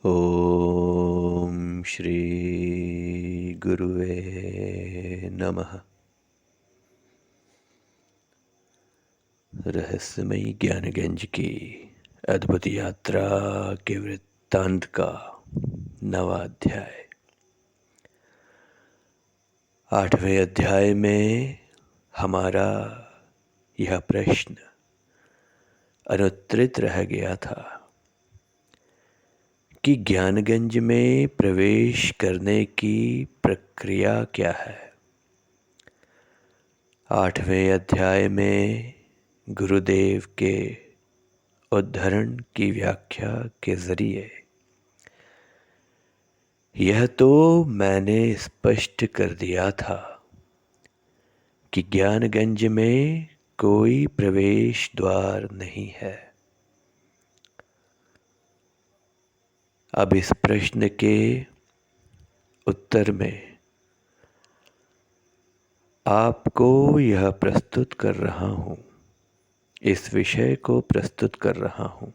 ओम श्री गुरुवे नमः। रहस्यमयी ज्ञानगंज की अद्भुत यात्रा के वृत्तांत का 9वां अध्याय। 8वें अध्याय में हमारा यह प्रश्न अनुत्तरित रह गया था कि ज्ञानगंज में प्रवेश करने की प्रक्रिया क्या है। 8वें अध्याय में गुरुदेव के उद्धरण की व्याख्या के जरिए यह तो मैंने स्पष्ट कर दिया था कि ज्ञानगंज में कोई प्रवेश द्वार नहीं है। अब इस प्रश्न के उत्तर में आपको यह प्रस्तुत कर रहा हूँ, इस विषय को प्रस्तुत कर रहा हूँ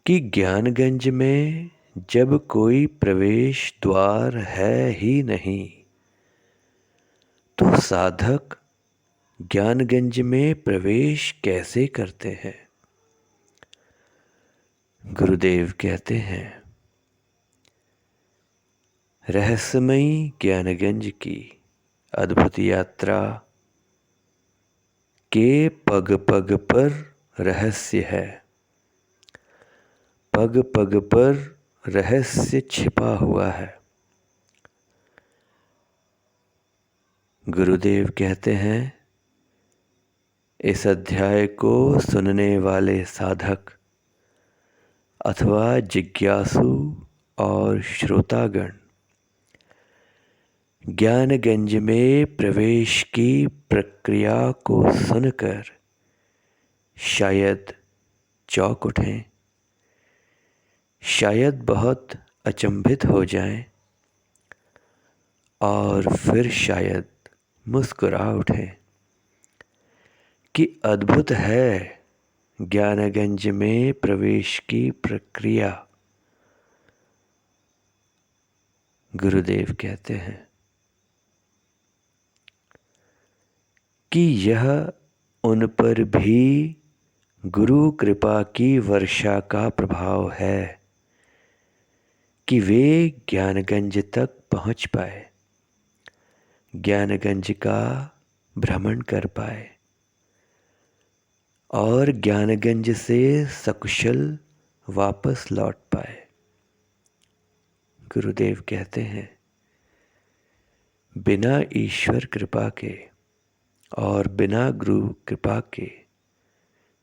कि ज्ञानगंज में जब कोई प्रवेश द्वार है ही नहीं तो साधक ज्ञानगंज में प्रवेश कैसे करते हैं। गुरुदेव कहते हैं, रहस्यमयी ज्ञानगंज की अद्भुत यात्रा के पग पग पर रहस्य है। पग पग पर रहस्य छिपा हुआ है। गुरुदेव कहते हैं, इस अध्याय को सुनने वाले साधक अथवा जिज्ञासु और श्रोतागण ज्ञानगंज में प्रवेश की प्रक्रिया को सुनकर शायद चौंक उठें, शायद बहुत अचंभित हो जाएं और फिर शायद मुस्कुरा उठें कि अद्भुत है ज्ञानगंज में प्रवेश की प्रक्रिया। गुरुदेव कहते हैं कि यह उन पर भी गुरु कृपा की वर्षा का प्रभाव है कि वे ज्ञानगंज तक पहुंच पाए, ज्ञानगंज का भ्रमण कर पाए और ज्ञानगंज से सकुशल वापस लौट पाए। गुरुदेव कहते हैं, बिना ईश्वर कृपा के और बिना गुरु कृपा के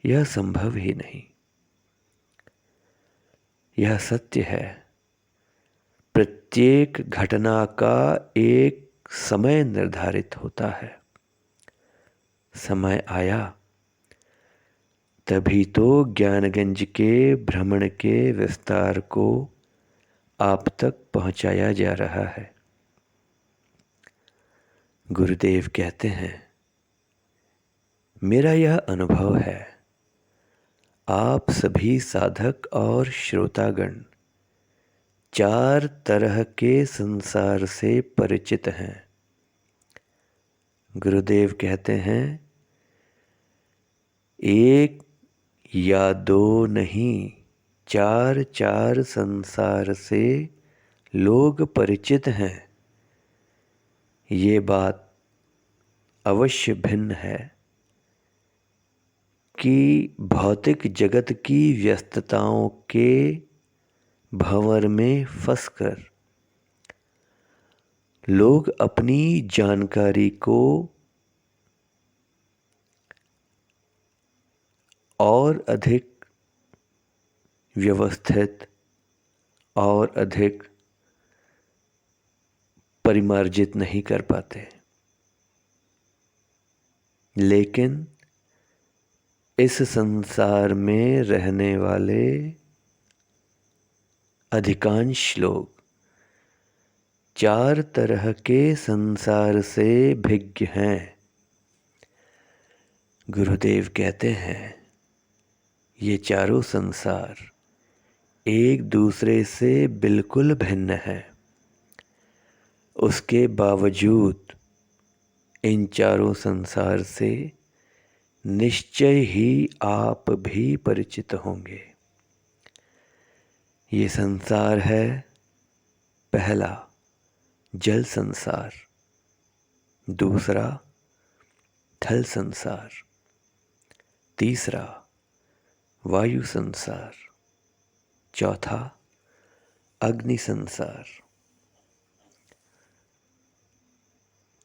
यह संभव ही नहीं। यह सत्य है। प्रत्येक घटना का एक समय निर्धारित होता है। समय आया तभी तो ज्ञानगंज के भ्रमण के विस्तार को आप तक पहुंचाया जा रहा है। गुरुदेव कहते हैं, मेरा यह अनुभव है, आप सभी साधक और श्रोतागण 4 तरह के संसार से परिचित हैं। गुरुदेव कहते हैं, एक या 2 नहीं, 4 संसार से लोग परिचित हैं। ये बात अवश्य भिन्न है कि भौतिक जगत की व्यस्तताओं के भंवर में फंसकर लोग अपनी जानकारी को और अधिक व्यवस्थित और अधिक परिमार्जित नहीं कर पाते। लेकिन इस संसार में रहने वाले अधिकांश लोग 4 तरह के संसार से भिज्ञ हैं। गुरुदेव कहते हैं, ये चारों संसार एक दूसरे से बिल्कुल भिन्न है। उसके बावजूद इन चारों संसार से निश्चय ही आप भी परिचित होंगे। ये संसार है पहला जल संसार, दूसरा थल संसार, तीसरा वायु संसार, चौथा अग्नि संसार।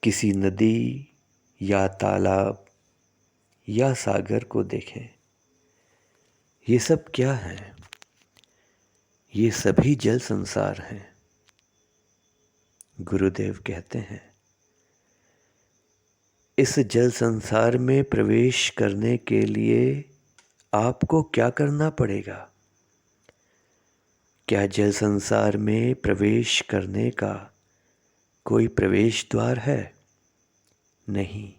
किसी नदी या तालाब या सागर को देखें, ये सब क्या है? ये सभी जल संसार हैं। गुरुदेव कहते हैं, इस जल संसार में प्रवेश करने के लिए आपको क्या करना पड़ेगा? क्या जल संसार में प्रवेश करने का कोई प्रवेश द्वार है? नहीं।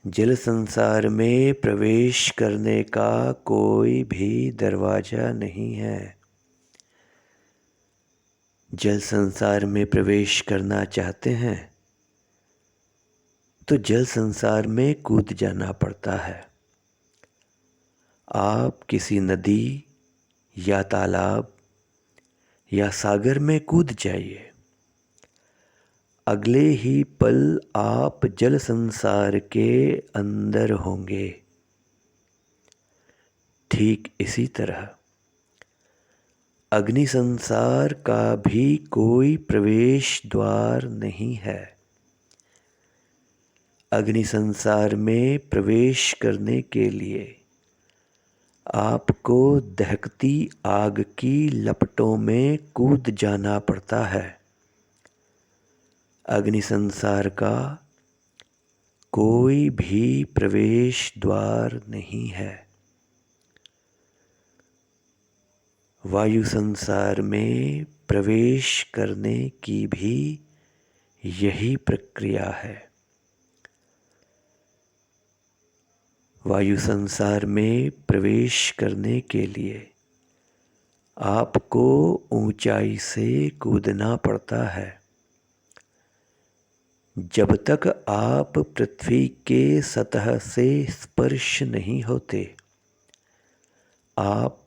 जल संसार में प्रवेश करने का कोई भी दरवाजा नहीं है। जल संसार में प्रवेश करना चाहते हैं तो जल संसार में कूद जाना पड़ता है। आप किसी नदी या तालाब या सागर में कूद जाइए, अगले ही पल आप जल संसार के अंदर होंगे। ठीक इसी तरह अग्नि संसार का भी कोई प्रवेश द्वार नहीं है। अग्नि संसार में प्रवेश करने के लिए आपको दहकती आग की लपटों में कूद जाना पड़ता है। अग्नि संसार का कोई भी प्रवेश द्वार नहीं है। वायु संसार में प्रवेश करने की भी यही प्रक्रिया है। वायु संसार में प्रवेश करने के लिए आपको ऊंचाई से कूदना पड़ता है। जब तक आप पृथ्वी के सतह से स्पर्श नहीं होते, आप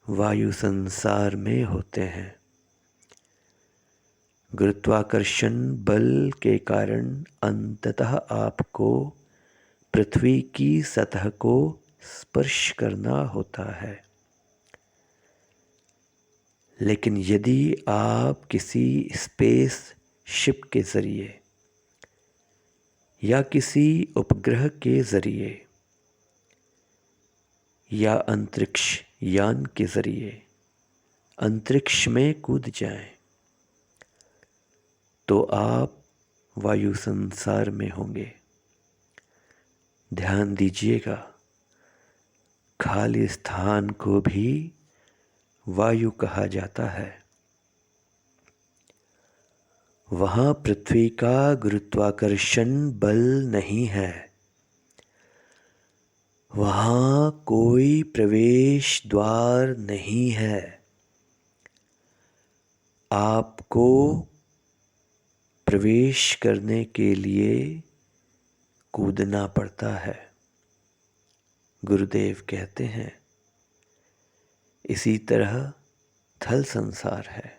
वायु संसार में होते हैं। गुरुत्वाकर्षण बल के कारण अंततः आपको पृथ्वी की सतह को स्पर्श करना होता है। लेकिन यदि आप किसी स्पेस शिप के ज़रिए या किसी उपग्रह के ज़रिए या अंतरिक्ष यान के ज़रिए अंतरिक्ष में कूद जाएं, तो आप वायु संसार में होंगे। ध्यान दीजिएगा, खाली स्थान को भी वायु कहा जाता है। वहाँ पृथ्वी का गुरुत्वाकर्षण बल नहीं है। वहाँ कोई प्रवेश द्वार नहीं है। आपको प्रवेश करने के लिए कूदना पड़ता है। गुरुदेव कहते हैं, इसी तरह थल संसार है।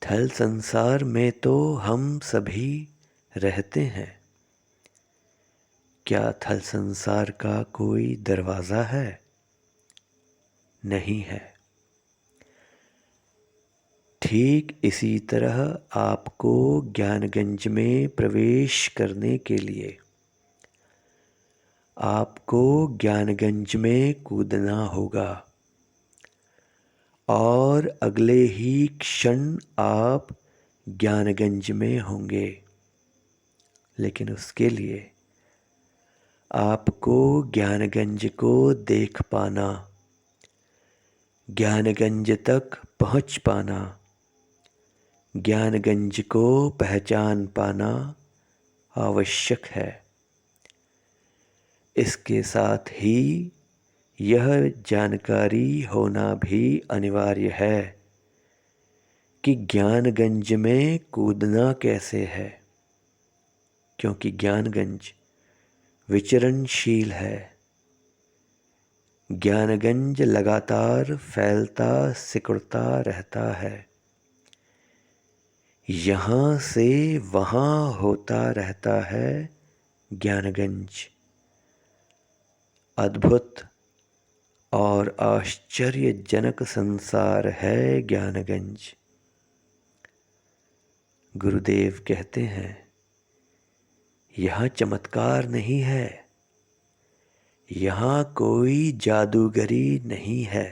थल संसार में तो हम सभी रहते हैं। क्या थल संसार का कोई दरवाज़ा है? नहीं है। ठीक इसी तरह आपको ज्ञानगंज में प्रवेश करने के लिए आपको ज्ञानगंज में कूदना होगा और अगले ही क्षण आप ज्ञानगंज में होंगे। लेकिन उसके लिए आपको ज्ञानगंज को देख पाना, ज्ञानगंज तक पहुँच पाना, ज्ञानगंज को पहचान पाना आवश्यक है। इसके साथ ही यह जानकारी होना भी अनिवार्य है कि ज्ञानगंज में कूदना कैसे है, क्योंकि ज्ञानगंज विचरणशील है। ज्ञानगंज लगातार फैलता सिकुड़ता रहता है, यहाँ से वहाँ होता रहता है ज्ञानगंज। अद्भुत और आश्चर्यजनक संसार है ज्ञानगंज। गुरुदेव कहते हैं, यहाँ चमत्कार नहीं है, यहाँ कोई जादूगरी नहीं है,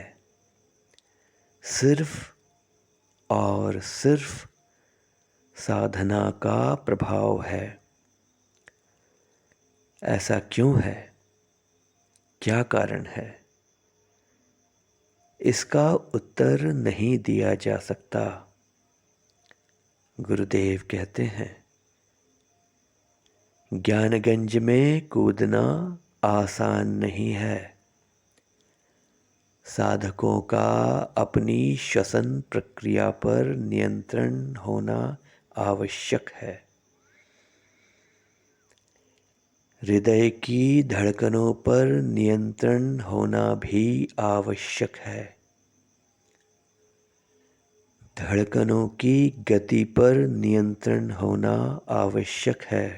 सिर्फ और सिर्फ साधना का प्रभाव है। ऐसा क्यों है? क्या कारण है? इसका उत्तर नहीं दिया जा सकता। गुरुदेव कहते हैं, ज्ञानगंज में कूदना आसान नहीं है। साधकों का अपनी श्वसन प्रक्रिया पर नियंत्रण होना आवश्यक है। हृदय की धड़कनों पर नियंत्रण होना भी आवश्यक है। धड़कनों की गति पर नियंत्रण होना आवश्यक है।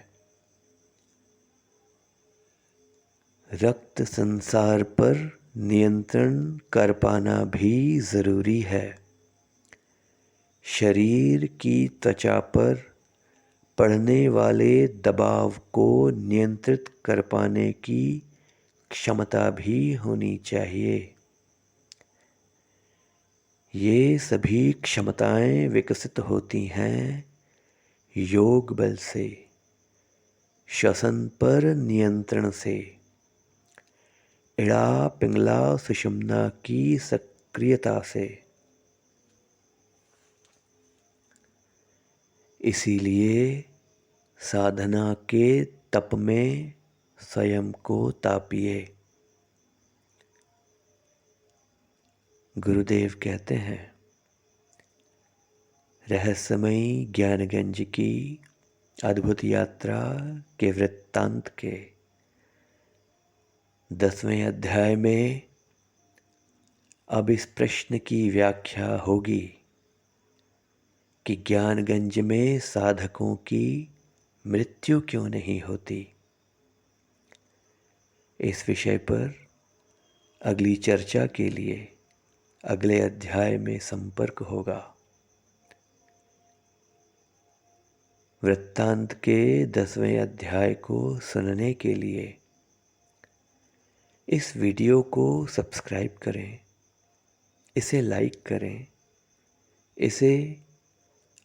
रक्त संसार पर नियंत्रण कर पाना भी जरूरी है। शरीर की त्वचा पर पड़ने वाले दबाव को नियंत्रित कर पाने की क्षमता भी होनी चाहिए। ये सभी क्षमताएं विकसित होती हैं योग बल से, श्वसन पर नियंत्रण से, इड़ा पिंगला सुषुम्ना की सक्रियता से। इसीलिए साधना के तप में स्वयं को तापिए। गुरुदेव कहते हैं, रहस्यमयी ज्ञानगंज की अद्भुत यात्रा के वृत्तांत के 10वें अध्याय में अब इस प्रश्न की व्याख्या होगी कि ज्ञानगंज में साधकों की मृत्यु क्यों नहीं होती। इस विषय पर अगली चर्चा के लिए अगले अध्याय में संपर्क होगा। वृत्तांत के 10वें अध्याय को सुनने के लिए इस वीडियो को सब्सक्राइब करें, इसे लाइक करें, इसे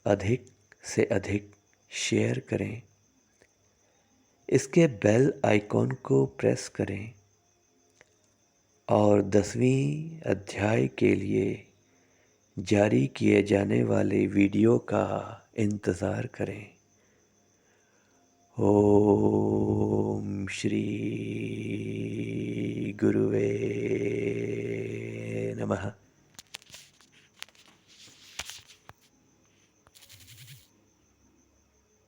अधिक से अधिक शेयर करें, इसके बेल आइकॉन को प्रेस करें और 10वीं अध्याय के लिए जारी किए जाने वाले वीडियो का इंतज़ार करें। ओम श्री गुरुवे नमः।